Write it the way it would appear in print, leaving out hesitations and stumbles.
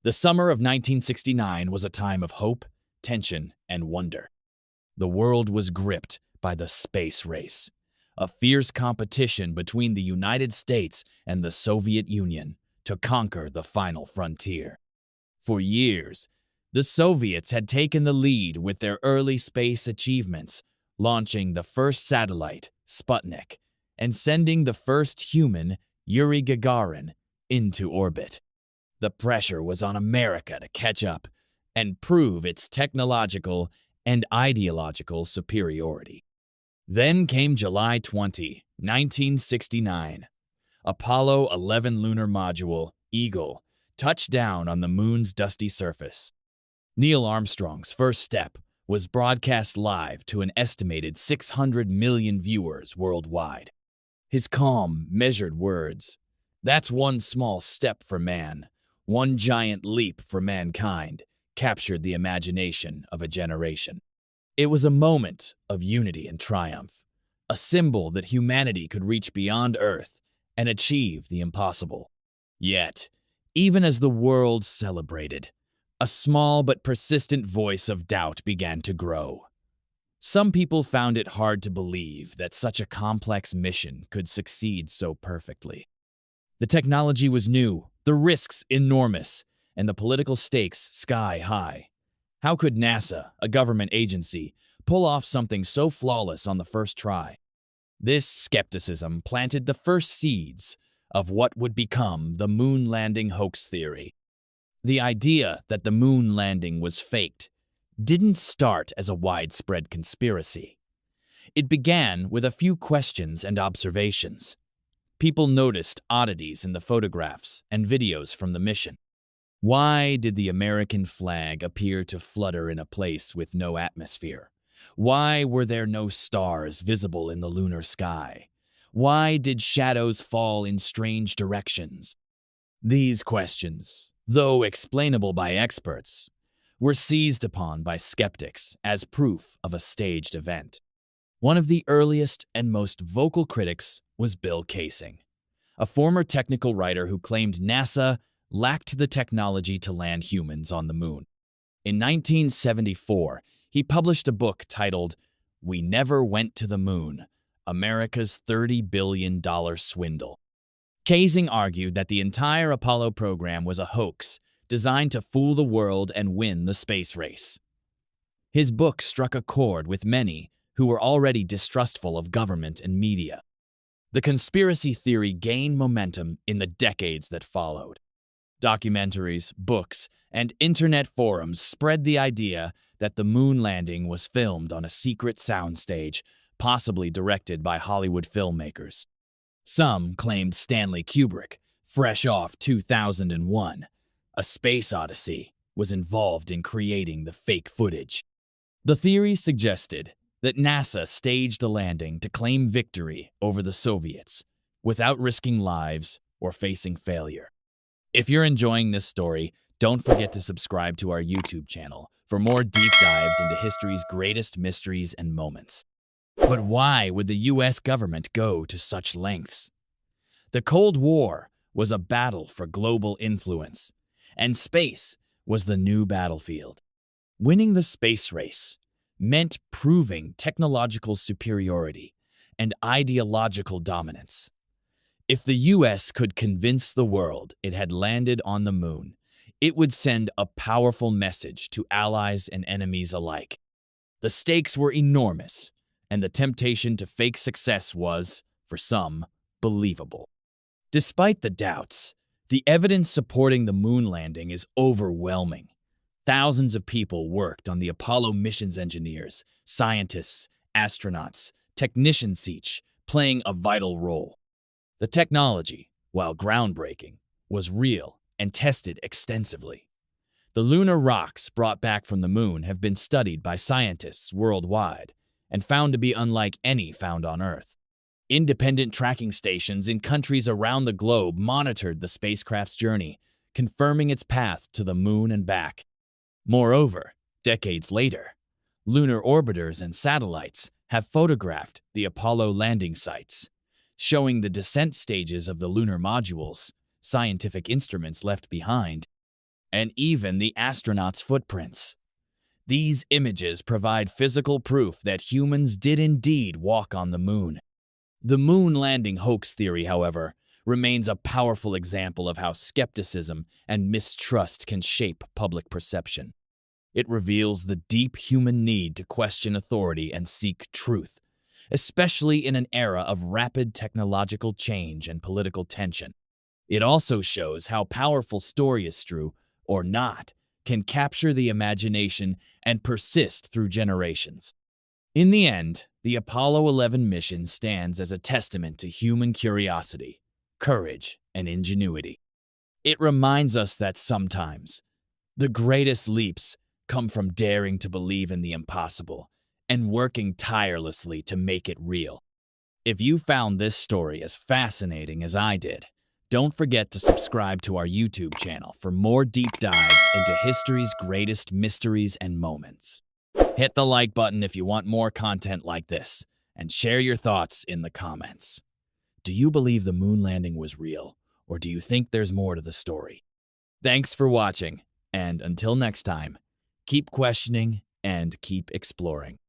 The summer of 1969 was a time of hope, tension, and wonder. The world was gripped by the space race, a fierce competition between the United States and the Soviet Union to conquer the final frontier. For years, the Soviets had taken the lead with their early space achievements, launching the first satellite, Sputnik, and sending the first human, Yuri Gagarin, into orbit. The pressure was on America to catch up and prove its technological and ideological superiority. Then came July 20, 1969. Apollo 11 lunar module, Eagle, touched down on the moon's dusty surface. Neil Armstrong's first step was broadcast live to an estimated 600 million viewers worldwide. His calm, measured words, "That's one small step for man, one giant leap for mankind," captured the imagination of a generation. It was a moment of unity and triumph, a symbol that humanity could reach beyond Earth and achieve the impossible. Yet, even as the world celebrated, a small but persistent voice of doubt began to grow. Some people found it hard to believe that such a complex mission could succeed so perfectly. The technology was new, the risks enormous, and the political stakes sky high. How could NASA, a government agency, pull off something so flawless on the first try? This skepticism planted the first seeds of what would become the moon landing hoax theory. The idea that the moon landing was faked didn't start as a widespread conspiracy. It began with a few questions and observations. People noticed oddities in the photographs and videos from the mission. Why did the American flag appear to flutter in a place with no atmosphere? Why were there no stars visible in the lunar sky? Why did shadows fall in strange directions? These questions, though explainable by experts, were seized upon by skeptics as proof of a staged event. One of the earliest and most vocal critics was Bill Kaysing, a former technical writer who claimed NASA lacked the technology to land humans on the moon. In 1974, he published a book titled "We Never Went to the Moon: America's $30 billion Swindle." Kaysing argued that the entire Apollo program was a hoax designed to fool the world and win the space race. His book struck a chord with many who were already distrustful of government and media. The conspiracy theory gained momentum in the decades that followed. Documentaries, books, and internet forums spread the idea that the moon landing was filmed on a secret soundstage, possibly directed by Hollywood filmmakers. Some claimed Stanley Kubrick, fresh off 2001, A Space Odyssey, was involved in creating the fake footage. The theory suggested that NASA staged a landing to claim victory over the Soviets without risking lives or facing failure. If you're enjoying this story, don't forget to subscribe to our YouTube channel for more deep dives into history's greatest mysteries and moments. But why would the US government go to such lengths? The Cold War was a battle for global influence, and space was the new battlefield. Winning the space race meant proving technological superiority and ideological dominance. If the US could convince the world it had landed on the moon, it would send a powerful message to allies and enemies alike. The stakes were enormous, and the temptation to fake success was, for some, believable. Despite the doubts, the evidence supporting the moon landing is overwhelming. Thousands of people worked on the Apollo mission's engineers, scientists, astronauts, technicians each playing a vital role. The technology, while groundbreaking, was real and tested extensively. The lunar rocks brought back from the moon have been studied by scientists worldwide and found to be unlike any found on Earth. Independent tracking stations in countries around the globe monitored the spacecraft's journey, confirming its path to the moon and back. Moreover, decades later, lunar orbiters and satellites have photographed the Apollo landing sites, showing the descent stages of the lunar modules, scientific instruments left behind. and even the astronauts' footprints. These images provide physical proof that humans did indeed walk on the moon. The moon landing hoax theory, however, remains a powerful example of how skepticism and mistrust can shape public perception. It reveals the deep human need to question authority and seek truth, especially in an era of rapid technological change and political tension. It also shows how powerful story, or not, can capture the imagination and persist through generations. In the end, the Apollo 11 mission stands as a testament to human curiosity, courage, and ingenuity. It reminds us that sometimes the greatest leaps come from daring to believe in the impossible and working tirelessly to make it real. If you found this story as fascinating as I did, don't forget to subscribe to our YouTube channel for more deep dives into history's greatest mysteries and moments. Hit the like button if you want more content like this, and share your thoughts in the comments. Do you believe the moon landing was real, or do you think there's more to the story? Thanks for watching, and until next time, keep questioning and keep exploring.